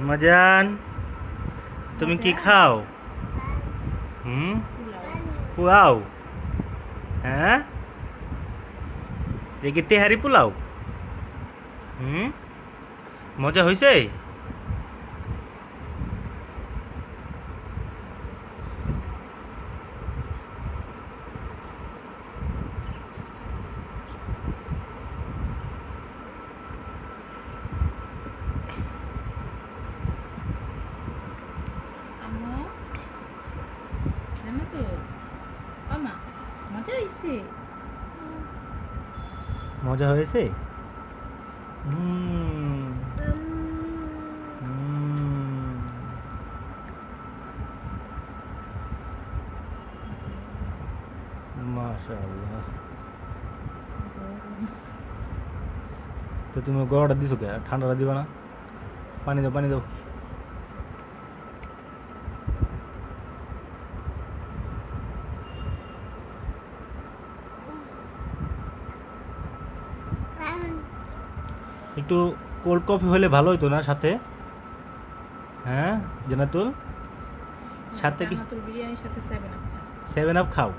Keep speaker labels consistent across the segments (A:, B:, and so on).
A: মাজান, তুমি কি খাও? পোলাও। হ্যাঁ, এই কি তেহারি পোলাও? মজা হয়েছে?
B: আম্মু জানো তো মা মজা হয়েছে।
A: মজা হয়েছে? হুম। হুম। মাশাআল্লাহ। তো তুমি গরমটা দিছো কে? ঠান্ডাটা দিবা না? পানি দাও, পানি দাও। একটু কোল্ড কফি হলে ভালো হতো না সাথে? হ্যাঁ জান্নাতুল, সাথে কি
B: জান্নাতুল বিরিয়ানির সাথে 7 আপ খা।
A: 7 আপ খাও?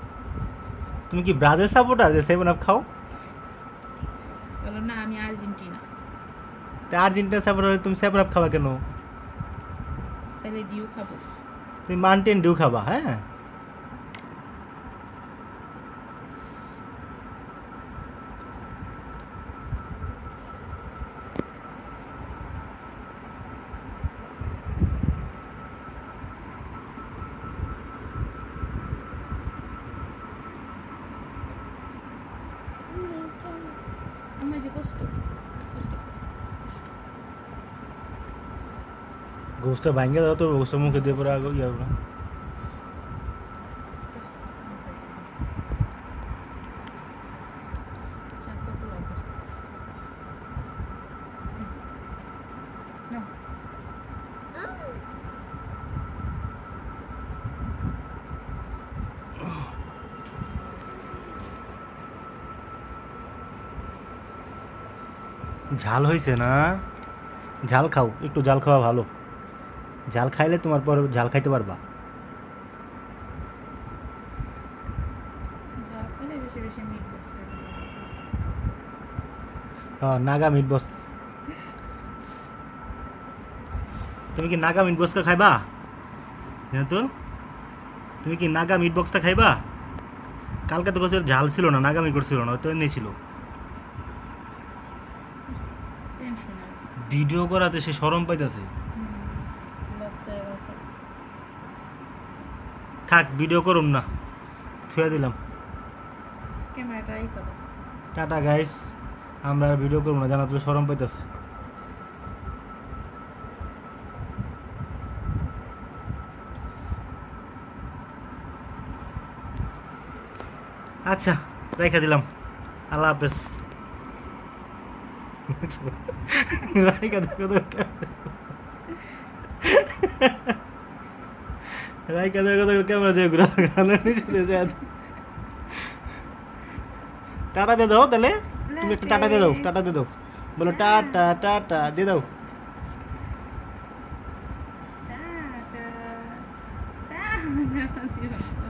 A: তুমি কি ব্রাজিল সাপোর্টার যে 7 আপ খাও?
B: বলো না আমি আর্জেন্টিনা।
A: তা আর্জেন্টিনা সাপোর্টার হলে তুমি 7 আপ খাবা কেন?
B: তাহলে ডিউ খাবো।
A: তুমি মাউন্টেন ডিউ খাবা? হ্যাঁ,
B: আমার যে কষ্ট কষ্ট
A: গোস্টটা ভাঙ্গে দাও তো, গোস্টটা মুখে দিয়ে পরে আগে ইয়ে হবে না।
B: চারটা পোলাও করতেছি। নাও।
A: ঝাল হয়েছে না? ঝাল খাও, একটু ঝাল খাওয়া ভালো। ঝাল খাইলে তোমার পরে ঝাল খাইতে পারবা।
B: যা খেলে বেশি বেশি মিট বক্স খাইতে পারবো।
A: হ্যাঁ, নাগা মিট বস। তুমি কি নাগা মিট বক্সটা খাইবা? জান্নাতুল, তুমি কি নাগা মিট বক্সটা খাইবা? কালকে তো গোছের ঝাল ছিল না, নাগা মিট করছিল না, তো এমনি ছিল।
B: টেনশন আছে।
A: ভিডিও করাতে সে শরম পাইতেছে।
B: বাচ্চায় বাচ্চা।
A: থাক, ভিডিও করুম না, থুয়ে দিলাম।
B: ক্যামেরাটাই করো।
A: টাটা গাইস, আমরা আর ভিডিও করবো না, জান্নাতুল শরম পাইতেছে। আচ্ছা, রেখে দিলাম, আল্লাহ হাফেজ। রাইখা দেখো তো, রাইখা দেখো তো, ক্যামেরা দিয়ে ঘুরা গানের নিচে দিয়ে যায়। টাটা দিয়ে দাও তাহলে, তুমি একটা টাটা দিয়ে দাও, টাটা দিয়ে দাও, বলো টাটা টাটা দিয়ে দাও।